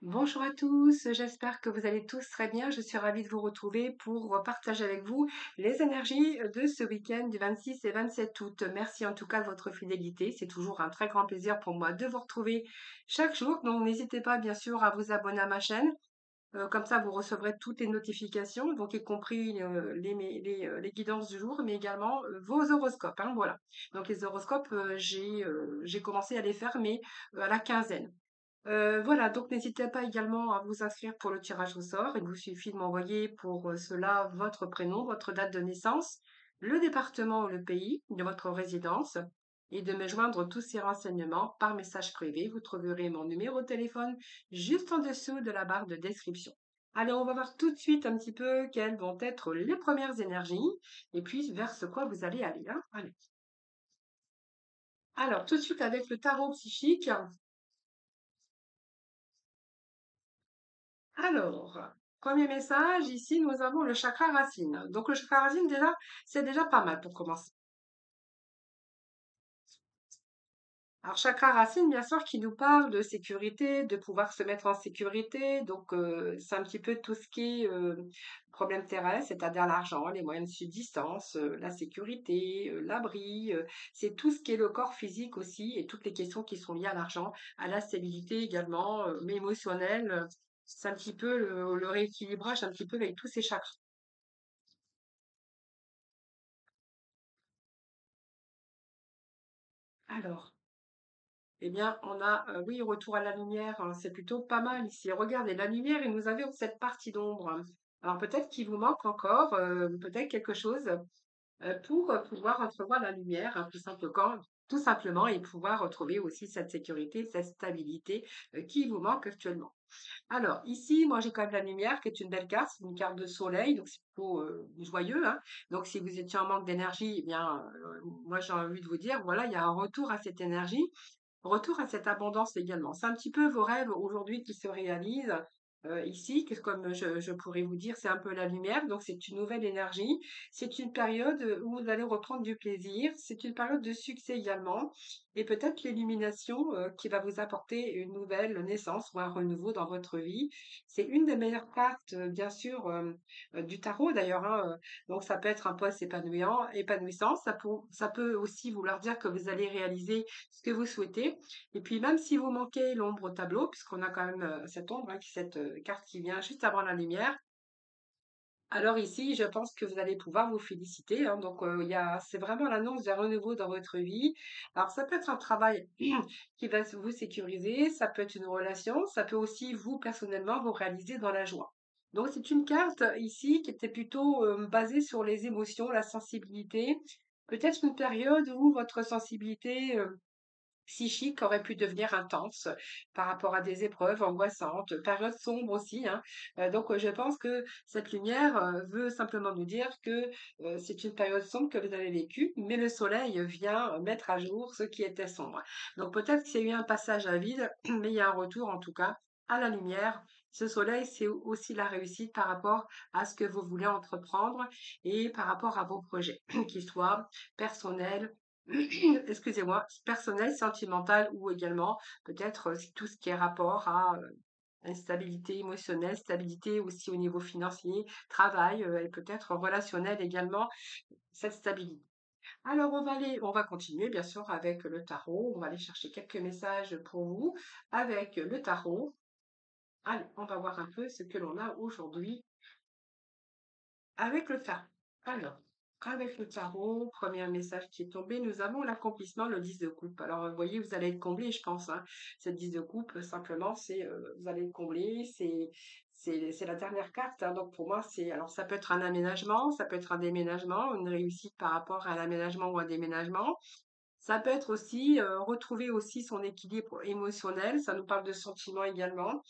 Bonjour à tous, j'espère que vous allez tous très bien. Je suis ravie de vous retrouver pour partager avec vous les énergies de ce week-end du 26 et 27 août. Merci en tout cas de votre fidélité. C'est toujours un très grand plaisir pour moi de vous retrouver chaque jour. Donc n'hésitez pas bien sûr à vous abonner à ma chaîne. Comme ça, vous recevrez toutes les notifications, donc y compris les guidances du jour, mais également vos horoscopes, hein, voilà. Donc les horoscopes, j'ai commencé à les faire, mais à la quinzaine. Voilà, donc n'hésitez pas également à vous inscrire pour le tirage au sort. Il vous suffit de m'envoyer pour cela votre prénom, votre date de naissance, le département ou le pays de votre résidence et de me joindre tous ces renseignements par message privé. Vous trouverez mon numéro de téléphone juste en dessous de la barre de description. Alors, on va voir tout de suite un petit peu quelles vont être les premières énergies et puis vers ce quoi vous allez aller, hein. Allez. Alors, tout de suite avec le tarot psychique. Alors, premier message, ici nous avons le chakra racine. Donc le chakra racine, déjà, c'est déjà pas mal pour commencer. Alors, chakra racine, bien sûr, qui nous parle de sécurité, de pouvoir se mettre en sécurité. Donc, c'est un petit peu tout ce qui est problème terrestre, c'est-à-dire l'argent, les moyens de subsistance, la sécurité, l'abri. C'est tout ce qui est le corps physique aussi et toutes les questions qui sont liées à l'argent, à la stabilité également, mais émotionnelle. C'est un petit peu le rééquilibrage, un petit peu avec tous ces chakras. Alors, eh bien, on a, oui, retour à la lumière, hein, c'est plutôt pas mal ici. Regardez, la lumière et nous avions cette partie d'ombre, hein. Alors peut-être qu'il vous manque encore, peut-être quelque chose pour pouvoir entrevoir la lumière, hein, tout simplement, et pouvoir retrouver aussi cette sécurité, cette stabilité qui vous manque actuellement. Alors, ici, moi, j'ai quand même la lumière, qui est une belle carte, c'est une carte de soleil, donc c'est plutôt joyeux, hein. Donc, si vous étiez en manque d'énergie, eh bien, moi, j'ai envie de vous dire, voilà, il y a un retour à cette énergie. Retour à cette abondance également. C'est un petit peu vos rêves aujourd'hui qui se réalisent. Ici, comme je pourrais vous dire, c'est un peu la lumière, donc c'est une nouvelle énergie. C'est une période où vous allez reprendre du plaisir. C'est une période de succès également. Et peut-être l'illumination qui va vous apporter une nouvelle naissance ou un renouveau dans votre vie. C'est une des meilleures cartes, bien sûr, du tarot d'ailleurs, hein. Donc ça peut être un poste épanouissant. Ça peut aussi vouloir dire que vous allez réaliser ce que vous souhaitez. Et puis même si vous manquez l'ombre au tableau, puisqu'on a quand même cette ombre, hein, cette carte qui vient juste avant la lumière, alors ici, je pense que vous allez pouvoir vous féliciter, hein. Donc c'est vraiment l'annonce d'un renouveau dans votre vie. Alors ça peut être un travail qui va vous sécuriser, ça peut être une relation, ça peut aussi vous personnellement vous réaliser dans la joie. Donc c'est une carte ici qui était plutôt basée sur les émotions, la sensibilité. Peut-être une période où votre sensibilité psychique aurait pu devenir intense par rapport à des épreuves angoissantes, période sombre aussi, hein. Donc, je pense que cette lumière veut simplement nous dire que c'est une période sombre que vous avez vécue, mais le soleil vient mettre à jour ce qui était sombre. Donc, peut-être qu'il y a eu un passage à vide, mais il y a un retour en tout cas à la lumière. Ce soleil, c'est aussi la réussite par rapport à ce que vous voulez entreprendre et par rapport à vos projets, qu'ils soient personnels, excusez-moi, personnel, sentimental ou également peut-être tout ce qui est rapport à une stabilité émotionnelle, stabilité aussi au niveau financier, travail et peut-être relationnel également, cette stabilité. Alors on va continuer bien sûr avec le tarot. On va aller chercher quelques messages pour vous avec le tarot. Allez, on va voir un peu ce que l'on a aujourd'hui avec le tarot. Alors, avec le tarot, premier message qui est tombé, nous avons l'accomplissement, le 10 de coupe. Alors, vous voyez, vous allez être comblé, je pense, hein. Cette 10 de coupe, simplement, vous allez être comblé, c'est la dernière carte, hein. Donc, pour moi, alors, ça peut être un aménagement, ça peut être un déménagement, une réussite par rapport à un aménagement ou un déménagement. Ça peut être aussi, retrouver aussi son équilibre émotionnel. Ça nous parle de sentiments également.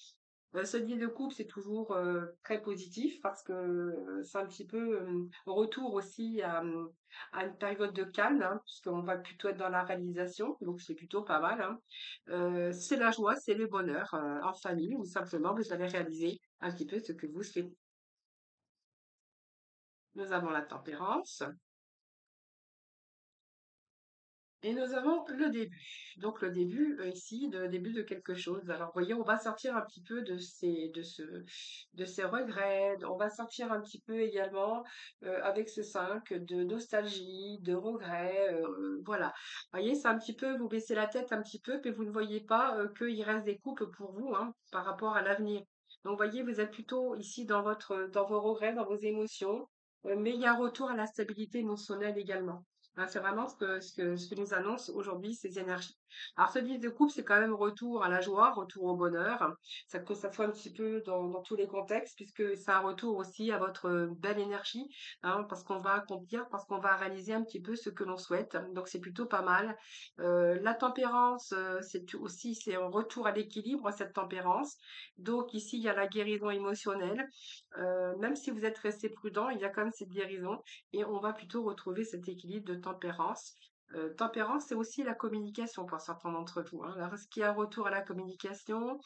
Ce dîner de couple, c'est toujours très positif parce que c'est un petit peu retour aussi à une période de calme, hein, puisqu'on va plutôt être dans la réalisation, donc c'est plutôt pas mal, hein. C'est la joie, c'est le bonheur en famille, ou simplement vous allez réaliser un petit peu ce que vous souhaitez. Nous avons la tempérance, Et nous avons le début. Donc le début ici, le début de quelque chose. Alors vous voyez, on va sortir un petit peu de ces regrets. On va sortir un petit peu également avec ce 5 de nostalgie, de regrets. Voilà. Vous voyez, c'est un petit peu, vous baissez la tête un petit peu, mais vous ne voyez pas qu'il reste des coupes pour vous hein, par rapport à l'avenir. Donc vous voyez, vous êtes plutôt ici dans vos regrets, dans vos émotions, mais il y a un retour à la stabilité émotionnelle également. Hein, c'est vraiment ce que nous annoncent aujourd'hui ces énergies. Alors, ce 10 de coupe, c'est quand même retour à la joie, retour au bonheur. Ça, que ça soit un petit peu dans tous les contextes, puisque c'est un retour aussi à votre belle énergie, hein, parce qu'on va accomplir, parce qu'on va réaliser un petit peu ce que l'on souhaite. Donc, c'est plutôt pas mal. La tempérance, c'est un retour à l'équilibre, cette tempérance. Donc, ici, il y a la guérison émotionnelle. Même si vous êtes resté prudent, il y a quand même cette guérison et on va plutôt retrouver cet équilibre de tempérance. Tempérance, c'est aussi la communication pour certains d'entre vous. Hein. Alors, est-ce qu'il y a un retour à la communication?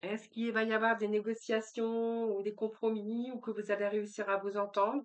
Est-ce qu'il va y avoir des négociations ou des compromis ou que vous allez réussir à vous entendre?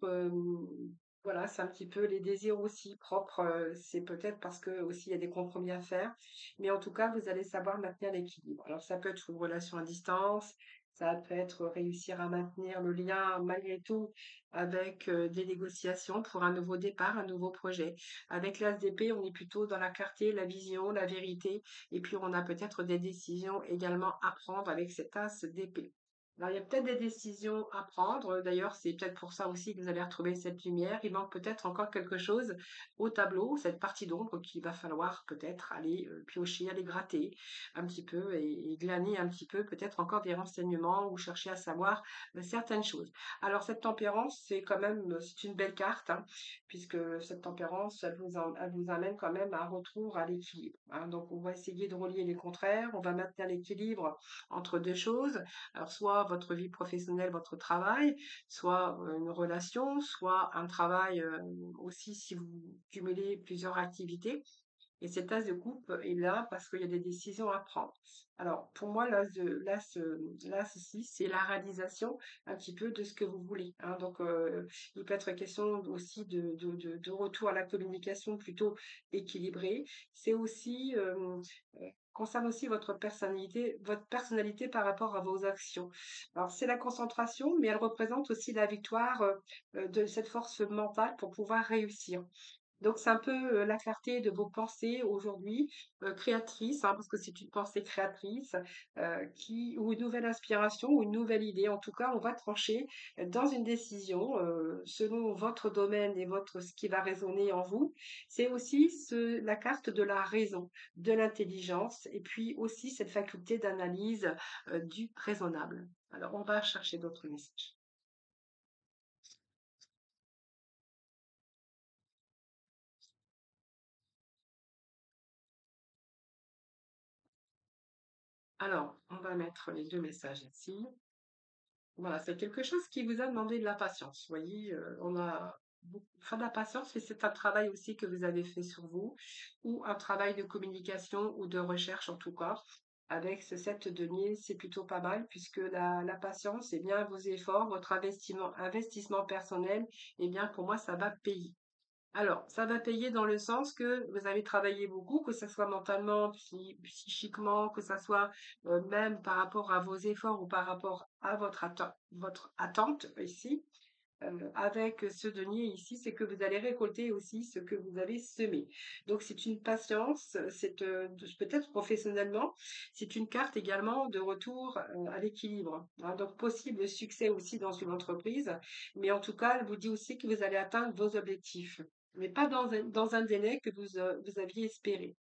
Voilà, c'est un petit peu les désirs aussi propres. C'est peut-être parce que aussi il y a des compromis à faire, mais en tout cas, vous allez savoir maintenir l'équilibre. Alors, ça peut être une relation à distance, ça peut être réussir à maintenir le lien malgré tout avec des négociations pour un nouveau départ, un nouveau projet. Avec l'As d'épée, on est plutôt dans la clarté, la vision, la vérité et puis, on a peut-être des décisions également à prendre avec cet as d'épée. Alors, il y a peut-être des décisions à prendre. D'ailleurs, c'est peut-être pour ça aussi que vous allez retrouver cette lumière. Il manque peut-être encore quelque chose au tableau, cette partie d'ombre qu'il va falloir peut-être aller piocher, aller gratter un petit peu et glaner un petit peu, peut-être encore des renseignements ou chercher à savoir certaines choses. Alors, cette tempérance, c'est quand même, c'est une belle carte, hein, puisque cette tempérance, elle vous amène quand même à un retour à l'équilibre. Hein. Donc, on va essayer de relier les contraires, on va maintenir l'équilibre entre deux choses. Alors, soit votre vie professionnelle, votre travail, soit une relation, soit un travail aussi si vous cumulez plusieurs activités. Et cet as de coupe est là parce qu'il y a des décisions à prendre. Alors, pour moi, l'as ici, c'est la réalisation un petit peu de ce que vous voulez. Hein. Donc, il peut être question aussi de retour à la communication plutôt équilibrée. C'est aussi, concerne aussi votre personnalité par rapport à vos actions. Alors, c'est la concentration, mais elle représente aussi la victoire de cette force mentale pour pouvoir réussir. Donc, c'est un peu la clarté de vos pensées aujourd'hui, créatrices, hein, parce que c'est une pensée créatrice, ou une nouvelle inspiration, ou une nouvelle idée. En tout cas, on va trancher dans une décision selon votre domaine et ce qui va résonner en vous. C'est aussi la carte de la raison, de l'intelligence, et puis aussi cette faculté d'analyse du raisonnable. Alors, on va chercher d'autres messages. Alors, on va mettre les deux messages ici. Voilà, c'est quelque chose qui vous a demandé de la patience. Vous voyez, on a enfin de la patience, mais c'est un travail aussi que vous avez fait sur vous, ou un travail de communication ou de recherche en tout cas. Avec ce 7 de denier, c'est plutôt pas mal puisque la patience, eh bien, vos efforts, votre investissement personnel, eh bien, pour moi, ça va payer. Alors, ça va payer dans le sens que vous avez travaillé beaucoup, que ce soit mentalement, psychiquement, que ce soit même par rapport à vos efforts ou par rapport à votre attente ici. Avec ce denier ici, c'est que vous allez récolter aussi ce que vous avez semé. Donc, c'est une patience, peut-être professionnellement, c'est une carte également de retour à l'équilibre. Hein. Donc, possible succès aussi dans une entreprise, mais en tout cas, elle vous dit aussi que vous allez atteindre vos objectifs, mais pas dans un délai que vous aviez espéré.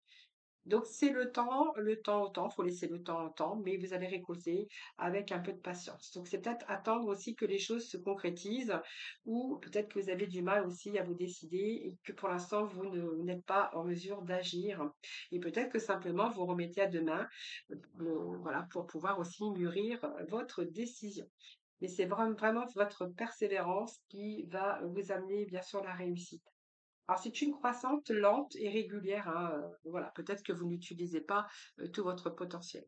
Donc, c'est le temps au temps, faut laisser le temps au temps, mais vous allez récolter avec un peu de patience. Donc, c'est peut-être attendre aussi que les choses se concrétisent ou peut-être que vous avez du mal aussi à vous décider et que pour l'instant, n'êtes pas en mesure d'agir. Et peut-être que simplement vous remettez à demain, voilà, pour pouvoir aussi mûrir votre décision. Mais c'est vraiment votre persévérance qui va vous amener, bien sûr, la réussite. Alors, c'est une croissante lente et régulière, hein, voilà, peut-être que vous n'utilisez pas tout votre potentiel.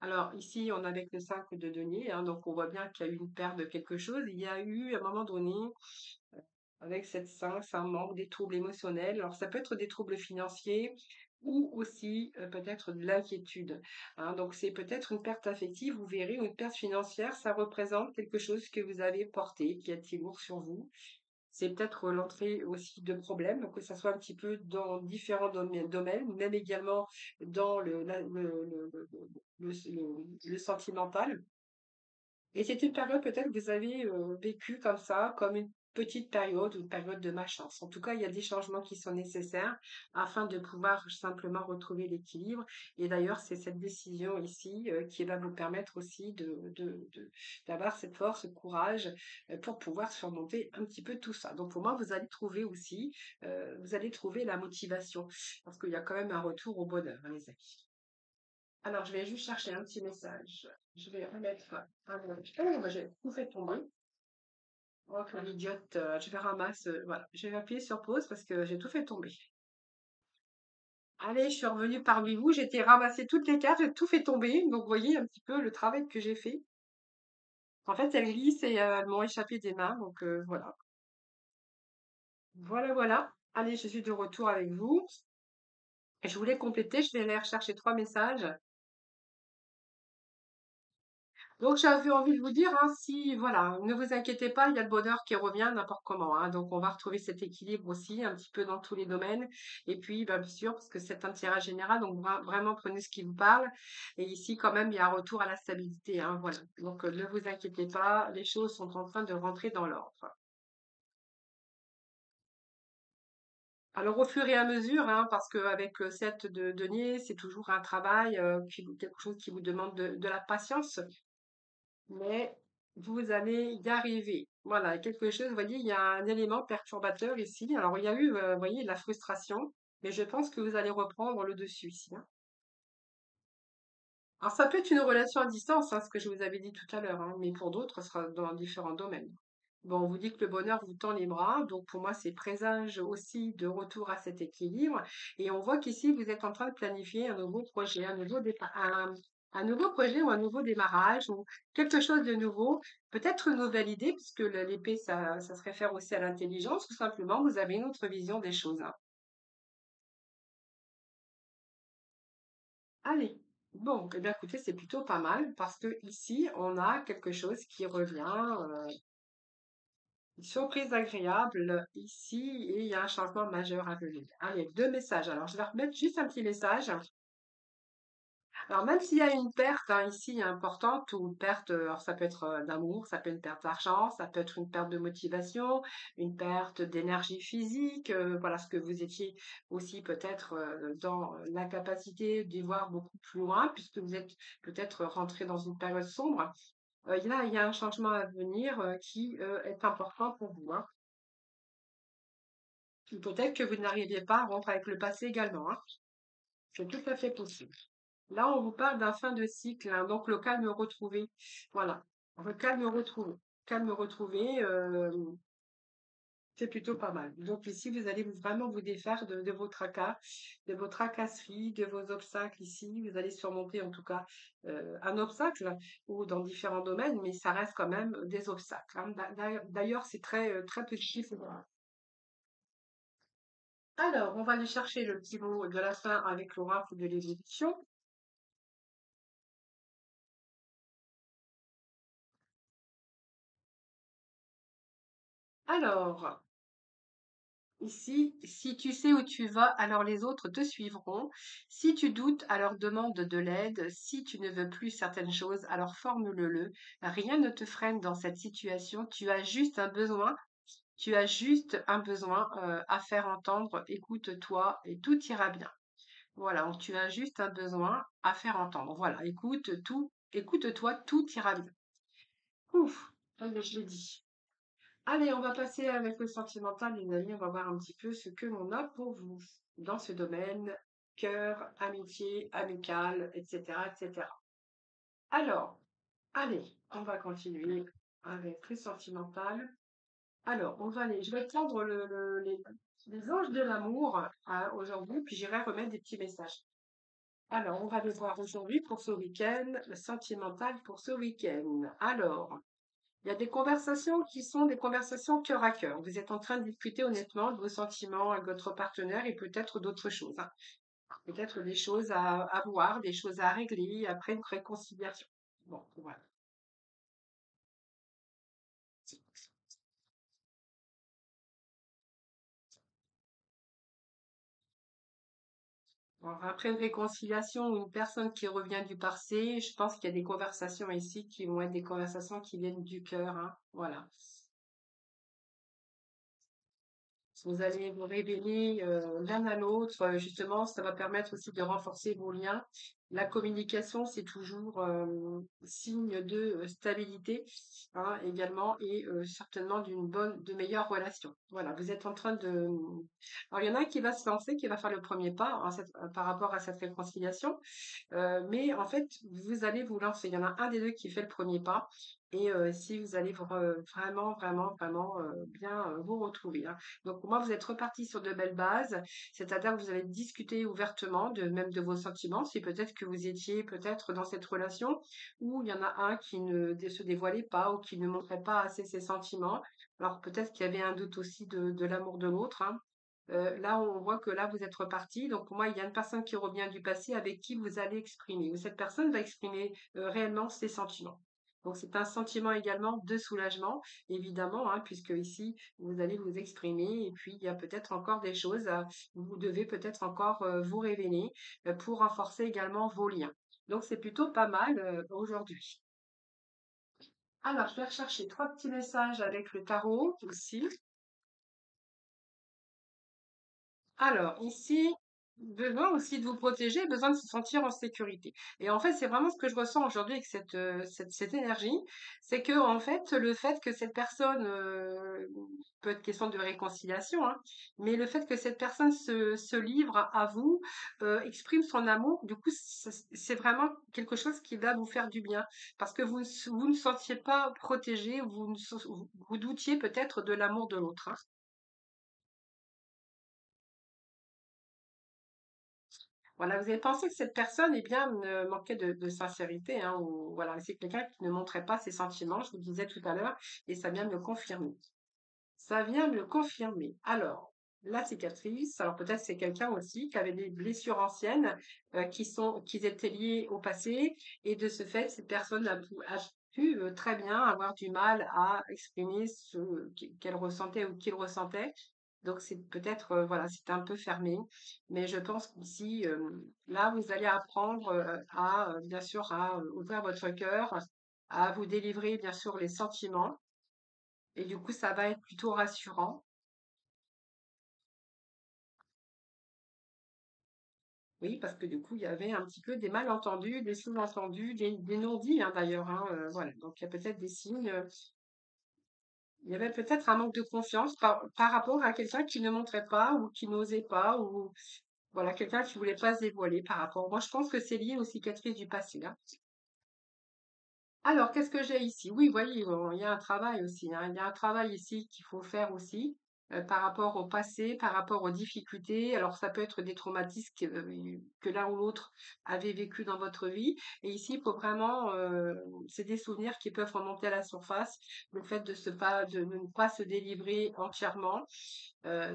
Alors, ici, on a avec le 5 de denier, hein, donc on voit bien qu'il y a eu une perte de quelque chose. Il y a eu, à un moment donné, avec cette 5, c'est un manque, des troubles émotionnels. Alors, ça peut être des troubles financiers ou aussi peut-être de l'inquiétude, hein. Donc, c'est peut-être une perte affective, vous verrez, ou une perte financière, ça représente quelque chose que vous avez porté, qui a été lourd sur vous. C'est peut-être l'entrée aussi de problèmes, que ça soit un petit peu dans différents domaines, même également dans le sentimental. Et c'est une période peut-être que vous avez vécue comme ça, comme une petite période, une période de malchance. En tout cas, il y a des changements qui sont nécessaires afin de pouvoir simplement retrouver l'équilibre. Et d'ailleurs, c'est cette décision ici qui va vous permettre aussi d'avoir cette force, ce courage pour pouvoir surmonter un petit peu tout ça. Donc pour moi, vous allez trouver aussi, vous allez trouver la motivation parce qu'il y a quand même un retour au bonheur, hein, les amis. Alors, je vais juste chercher un petit message. Je vais remettre un mot. Oh, bah, j'ai tout fait tomber. Oh, que l'idiote. Je vais ramasser. Voilà. Je vais appuyer sur pause parce que j'ai tout fait tomber. Allez, je suis revenue parmi vous. J'ai été ramasser toutes les cartes. J'ai tout fait tomber. Donc, vous voyez un petit peu le travail que j'ai fait. En fait, elles glissent et elles m'ont échappé des mains. Donc, voilà. Voilà, voilà. Allez, je suis de retour avec vous. Et je voulais compléter. Je vais aller rechercher 3 messages. Donc, j'avais envie de vous dire, hein, si, voilà, ne vous inquiétez pas, il y a le bonheur qui revient n'importe comment, hein. Donc, on va retrouver cet équilibre aussi, un petit peu dans tous les domaines. Et puis, bah, bien sûr, parce que c'est un tirage général, donc vraiment prenez ce qui vous parle. Et ici, quand même, il y a un retour à la stabilité, hein, voilà. Donc, ne vous inquiétez pas, les choses sont en train de rentrer dans l'ordre. Alors, au fur et à mesure, hein, parce qu'avec le 7 de denier, c'est toujours un travail, quelque chose qui vous demande de la patience. Mais vous allez y arriver. Voilà, quelque chose, vous voyez, il y a un élément perturbateur ici. Alors, il y a eu, vous voyez, de la frustration, mais je pense que vous allez reprendre le dessus ici, hein. Alors, ça peut être une relation à distance, hein, ce que je vous avais dit tout à l'heure, hein, mais pour d'autres, ce sera dans différents domaines. Bon, on vous dit que le bonheur vous tend les bras, donc pour moi, c'est présage aussi de retour à cet équilibre. Et on voit qu'ici, vous êtes en train de planifier un nouveau projet, un nouveau départ, un nouveau projet ou un nouveau démarrage ou quelque chose de nouveau, peut-être une nouvelle idée, puisque l'épée, ça se réfère aussi à l'intelligence, tout simplement, vous avez une autre vision des choses, hein. Allez, bon, eh bien, écoutez, c'est plutôt pas mal parce que ici, on a quelque chose qui revient. Une surprise agréable ici et il y a un changement majeur à venir. Allez, 2 messages. Alors, je vais remettre juste un petit message. Alors, même s'il y a une perte hein, ici importante ou une perte, alors ça peut être d'amour, ça peut être une perte d'argent, ça peut être une perte de motivation, une perte d'énergie physique, voilà ce que vous étiez aussi peut-être dans l'incapacité d'y voir beaucoup plus loin puisque vous êtes peut-être rentré dans une période sombre. Il y a un changement à venir qui est important pour vous, hein. Ou peut-être que vous n'arriviez pas à rompre avec le passé également, hein. C'est tout à fait possible. Là, on vous parle d'un fin de cycle, hein, donc le calme retrouvé. Voilà, le calme retrouvé. Calme retrouvé, c'est plutôt pas mal. Donc ici, vous allez vraiment vous défaire de vos tracas, de vos tracasseries, de vos obstacles ici. Vous allez surmonter en tout cas un obstacle ou dans différents domaines, mais ça reste quand même des obstacles, hein. D'ailleurs, c'est très, très positif. Alors, on va aller chercher le petit mot de la fin avec l'oracle de l'évolution. Alors, ici, si tu sais où tu vas, alors les autres te suivront. Si tu doutes, alors demande de l'aide. Si tu ne veux plus certaines choses, alors formule-le. Rien ne te freine dans cette situation. Tu as juste un besoin à faire entendre. Écoute-toi et tout ira bien. Voilà, donc tu as juste un besoin à faire entendre. Voilà, écoute-toi, tout ira bien. Ouf, allez, je l'ai dit. Allez, on va passer avec le sentimental, les amis. On va voir un petit peu ce que l'on a pour vous dans ce domaine, cœur, amitié, amical, etc., etc. Alors, allez, on va continuer avec le sentimental. Alors, on va aller, je vais prendre les anges de l'amour hein, aujourd'hui, puis j'irai remettre des petits messages. Alors, on va les voir aujourd'hui pour ce week-end, le sentimental pour ce week-end. Alors, Il y a des conversations qui sont des conversations cœur à cœur. Vous êtes en train de discuter honnêtement de vos sentiments avec votre partenaire et peut-être d'autres choses, hein. Peut-être des choses à voir, des choses à régler après une réconciliation. Bon, voilà. Alors, après une réconciliation ou une personne qui revient du passé, je pense qu'il y a des conversations ici qui vont être des conversations qui viennent du cœur, hein. Voilà. Vous allez vous révéler l'un à l'autre. Justement, ça va permettre aussi de renforcer vos liens. La communication, c'est toujours signe de stabilité, hein, également, et certainement de meilleures relations. Voilà, vous êtes en train de. Alors, il y en a un qui va se lancer, qui va faire le premier pas par rapport à cette réconciliation. Mais en fait, vous allez vous lancer. Il y en a un des deux qui fait le premier pas. Et si vous allez vraiment, vraiment, vraiment bien vous retrouver, hein. Donc, pour moi, vous êtes reparti sur de belles bases. C'est-à-dire que vous avez discuté ouvertement même de vos sentiments. Si peut-être que vous étiez peut-être dans cette relation où il y en a un qui ne se dévoilait pas ou qui ne montrait pas assez ses sentiments. Alors, peut-être qu'il y avait un doute aussi de l'amour de l'autre, hein. Là, on voit que là, vous êtes reparti. Donc, pour moi, il y a une personne qui revient du passé avec qui vous allez exprimer. Ou cette personne va exprimer réellement ses sentiments. Donc, c'est un sentiment également de soulagement, évidemment, hein, puisque ici, vous allez vous exprimer. Et puis, il y a peut-être encore des choses, vous devez peut-être encore vous révéler pour renforcer également vos liens. Donc, c'est plutôt pas mal aujourd'hui. Alors, je vais rechercher trois petits messages avec le tarot aussi. Alors, ici, besoin aussi de vous protéger, besoin de se sentir en sécurité. Et en fait, c'est vraiment ce que je ressens aujourd'hui avec cette énergie. C'est que, en fait, le fait que cette personne, peut être question de réconciliation, hein, mais le fait que cette personne se livre à vous, exprime son amour, du coup, c'est vraiment quelque chose qui va vous faire du bien. Parce que vous ne sentiez pas protégé, vous doutiez peut-être de l'amour de l'autre, hein. Voilà, vous avez pensé que cette personne, eh bien, manquait de sincérité, hein, ou voilà, c'est quelqu'un qui ne montrait pas ses sentiments, je vous disais tout à l'heure, et ça vient me le confirmer. Ça vient me le confirmer. Alors, la cicatrice, alors peut-être c'est quelqu'un aussi qui avait des blessures anciennes qui étaient liées au passé, et de ce fait, cette personne a pu très bien avoir du mal à exprimer qu'elle ressentait ou qu'il ressentait. Donc c'est peut-être, voilà, c'est un peu fermé, mais je pense qu'ici, là, vous allez apprendre bien sûr, à ouvrir votre cœur, à vous délivrer, bien sûr, les sentiments, et du coup, ça va être plutôt rassurant. Oui, parce que du coup, il y avait un petit peu des malentendus, des sous-entendus, des non-dits, hein, d'ailleurs, hein, voilà. Donc il y a peut-être des signes, il y avait peut-être un manque de confiance par rapport à quelqu'un qui ne montrait pas ou qui n'osait pas, ou voilà, quelqu'un qui voulait pas se dévoiler par rapport. Moi, je pense que c'est lié aux cicatrices du passé, hein. Alors, qu'est-ce que j'ai ici? Oui, voyez, bon, il y a un travail aussi, hein. Il y a un travail ici qu'il faut faire aussi par rapport au passé, par rapport aux difficultés. Alors, ça peut être des traumatismes que l'un ou l'autre avait vécu dans votre vie. Et ici, il faut vraiment, c'est des souvenirs qui peuvent remonter à la surface. Le fait de ne pas se délivrer entièrement.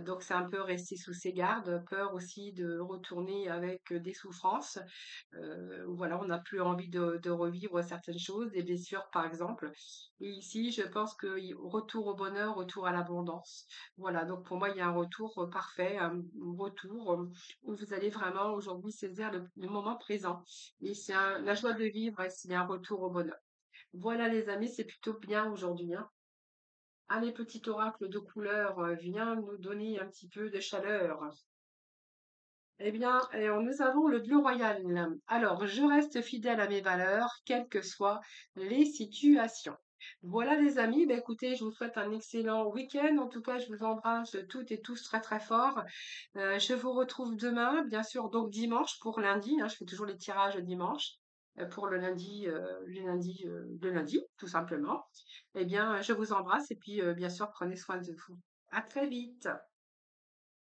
Donc, c'est un peu rester sous ses gardes. Peur aussi de retourner avec des souffrances. Voilà, on n'a plus envie de revivre certaines choses, des blessures par exemple. Et ici, je pense que retour au bonheur, retour à l'abondance. Voilà, donc pour moi, il y a un retour parfait, un retour où vous allez vraiment aujourd'hui saisir le moment présent. Et la joie de vivre, et c'est un retour au bonheur. Voilà les amis, c'est plutôt bien aujourd'hui, hein. Allez, petit oracle de couleur, viens nous donner un petit peu de chaleur. Eh bien, nous avons le bleu royal. Alors, je reste fidèle à mes valeurs, quelles que soient les situations. Voilà les amis, ben, écoutez, je vous souhaite un excellent week-end. En tout cas, je vous embrasse toutes et tous très très fort. Je vous retrouve demain, bien sûr, donc dimanche pour lundi, hein, je fais toujours les tirages dimanche pour le lundi, tout simplement. Eh bien, je vous embrasse et puis, bien sûr, prenez soin de vous. À très vite.